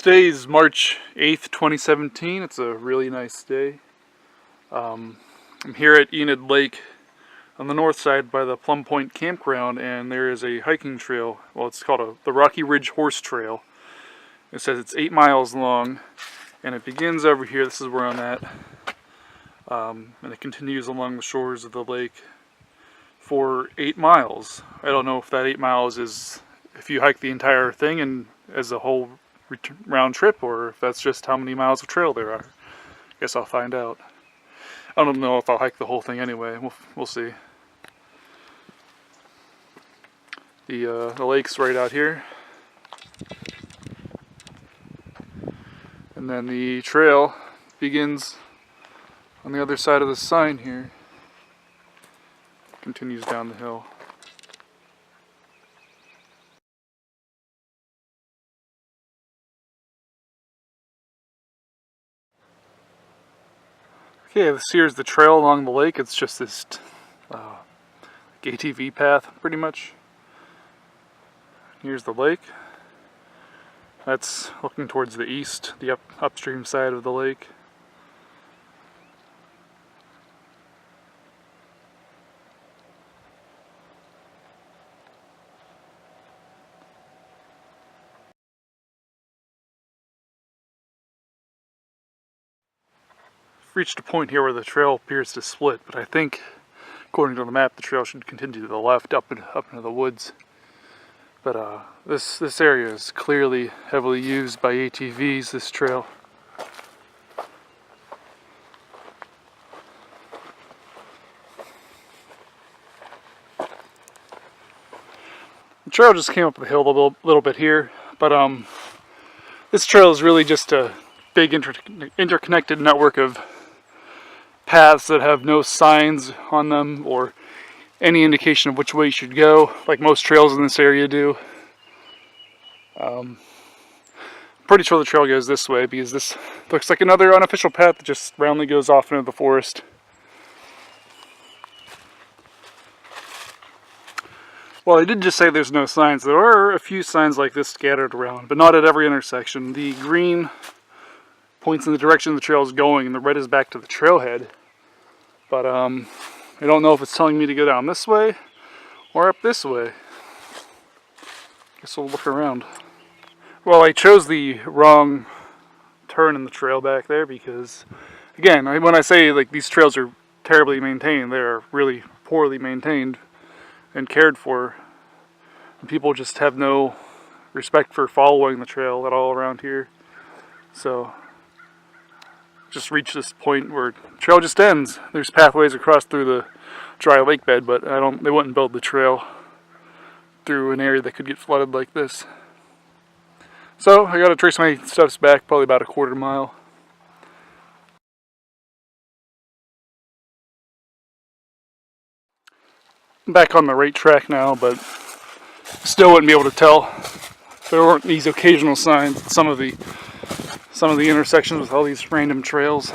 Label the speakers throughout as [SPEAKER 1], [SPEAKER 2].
[SPEAKER 1] Today is March 8th, 2017. It's a really nice day. I'm here at Enid Lake on the north side by the Plum Point campground, and there is a hiking trail. Well, it's called the Rocky Ridge Horse Trail. It says it's 8 miles long, and it begins over here. This is where I'm at. And it continues along the shores of the lake for 8 miles. I don't know if that 8 miles is if you hike the entire thing and as a whole round trip, or if that's just how many miles of trail there are. Guess I'll find out. I don't know if I'll hike the whole thing anyway. We'll see. The lake's right out here, and then the trail begins on the other side of the sign here. Continues down the hill. Okay, this here's the trail along the lake. It's just this ATV path, pretty much. Here's the lake. That's looking towards the east, the upstream side of the lake. Reached a point here where the trail appears to split, but I think, according to the map, the trail should continue to the left up into the woods. But this area is clearly heavily used by ATVs, this trail. The trail just came up the hill a little bit here, but this trail is really just a big interconnected network of paths that have no signs on them or any indication of which way you should go, like most trails in this area do. Pretty sure the trail goes this way because this looks like another unofficial path that just roundly goes off into the forest. Well, I did just say there's no signs. There are a few signs like this scattered around, but not at every intersection. The green points in the direction the trail is going, and the red is back to the trailhead. But I don't know if it's telling me to go down this way or up this way. Guess we'll look around. Well, I chose the wrong turn in the trail back there because, again, when I say like these trails are terribly maintained, they're really poorly maintained and cared for. And people just have no respect for following the trail at all around here. So just reached this point where the trail just ends. There's pathways across through the dry lake bed, but they wouldn't build the trail through an area that could get flooded like this. So I gotta trace my steps back probably about a quarter mile. I'm back on the right track now, but still wouldn't be able to tell if there weren't these occasional signs at some of the intersections with all these random trails.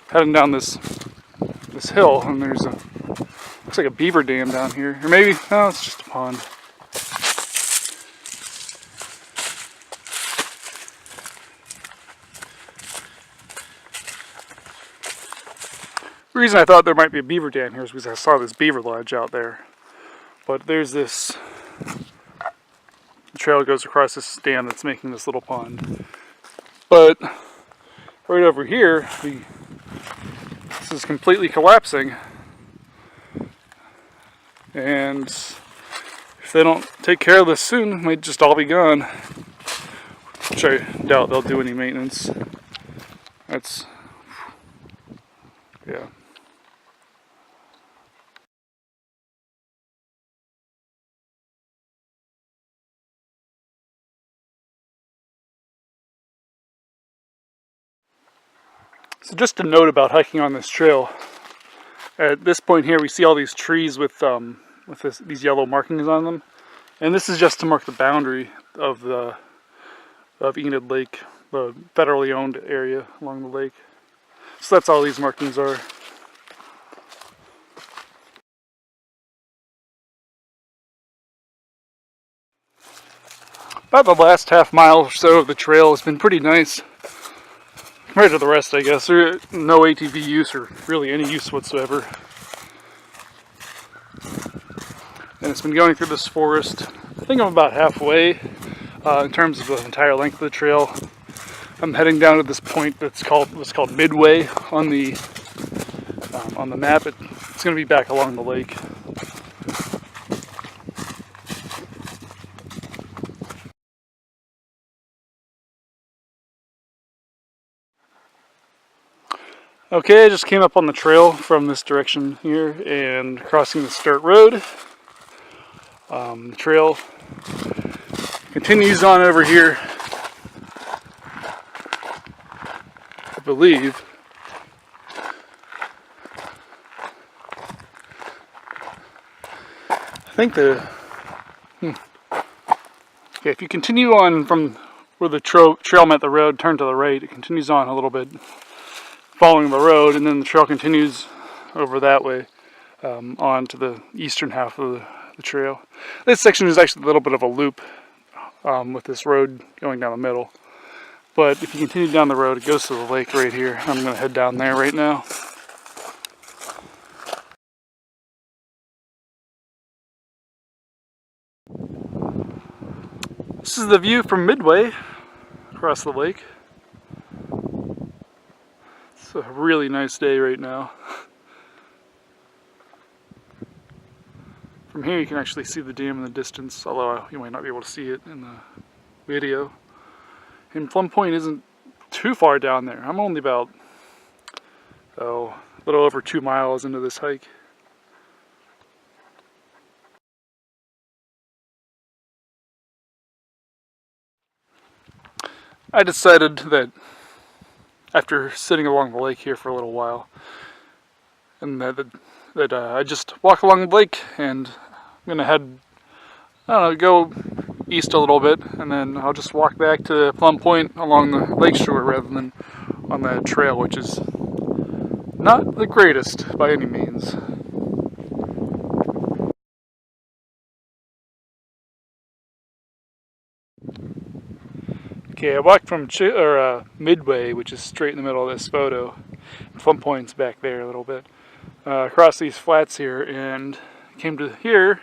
[SPEAKER 1] Heading down this hill, and looks like a beaver dam down here, or maybe no, it's just a pond. The reason I thought there might be a beaver dam here is because I saw this beaver lodge out there. But there's this trail that goes across this dam that's making this little pond. But right over here, this is completely collapsing. And if they don't take care of this soon, it might just all be gone. Which I doubt they'll do any maintenance. Yeah. So just a note about hiking on this trail. At this point here, we see all these trees with these yellow markings on them, and this is just to mark the boundary of Enid Lake, the federally owned area along the lake. So that's all these markings are. About the last half mile or so of the trail has been pretty nice compared to the rest, I guess. There's no ATV use or really any use whatsoever. And it's been going through this forest. I think I'm about halfway in terms of the entire length of the trail. I'm heading down to this point that's called Midway on the map. It's going to be back along the lake. Okay, I just came up on the trail from this direction here and crossing this dirt road. The trail continues on over here, I believe. I think okay, if you continue on from where the trail met the road, turn to the right, it continues on a little bit, following the road, and then the trail continues over that way on to the eastern half of the trail. This section is actually a little bit of a loop with this road going down the middle. But if you continue down the road, it goes to the lake right here. I'm going to head down there right now. This is the view from Midway across the lake. It's a really nice day right now. From here you can actually see the dam in the distance, although you might not be able to see it in the video. And Plum Point isn't too far down there. I'm only about, a little over 2 miles into this hike. I decided that after sitting along the lake here for a little while, and that I just walk along the lake, and I'm gonna head, go east a little bit, and then I'll just walk back to Plum Point along the lakeshore rather than on that trail, which is not the greatest by any means. Okay, I walked from Midway, which is straight in the middle of this photo. Plum Point's back there a little bit. Across these flats here, and came to here.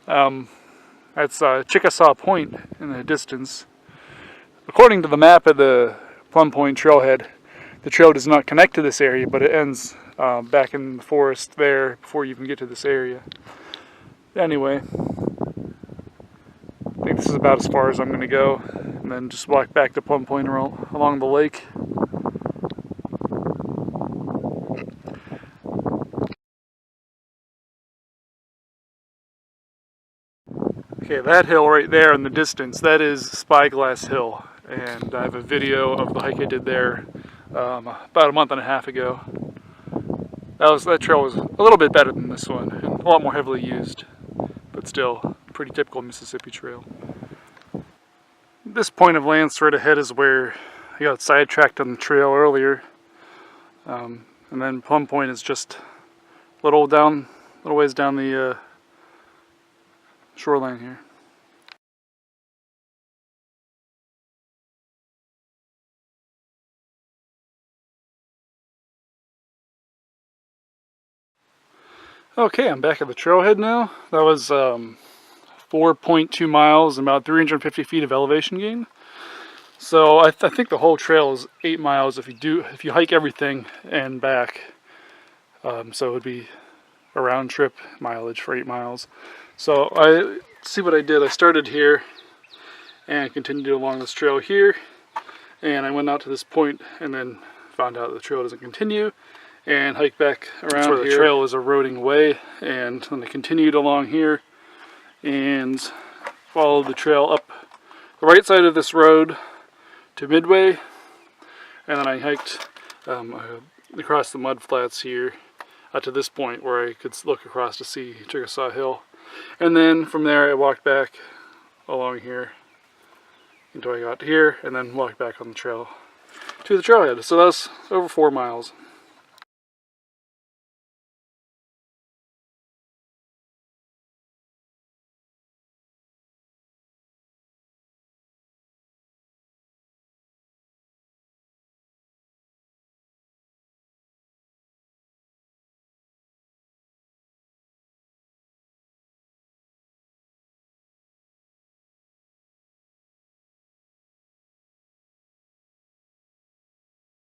[SPEAKER 1] That's Chickasaw Point in the distance. According to the map of the Plum Point trailhead, the trail does not connect to this area, but it ends back in the forest there before you even get to this area. Anyway, I think this is about as far as I'm going to go, and then just walk back to Plum Point along the lake. Okay, that hill right there in the distance, that is Spyglass Hill, and I have a video of the hike I did there about a month and a half ago. That trail was a little bit better than this one, and a lot more heavily used, but still pretty typical Mississippi trail. This point of land straight ahead is where I got sidetracked on the trail earlier, and then Plum Point is just a little ways down the shoreline here. Okay, I'm back at the trailhead now. That was 4.2 miles and about 350 feet of elevation gain. So I think the whole trail is 8 miles if you hike everything and back. So it would be a round trip mileage for 8 miles. So see what I did. I started here and continued along this trail here, and I went out to this point and then found out the trail doesn't continue and hiked back around where the trail is eroding away, and then I continued along here and followed the trail up the right side of this road to Midway, and then I hiked across the mud flats here to this point where I could look across to see Chickasaw Hill. And then from there I walked back along here until I got here, and then walked back on the trail to the trailhead. So that was over 4 miles.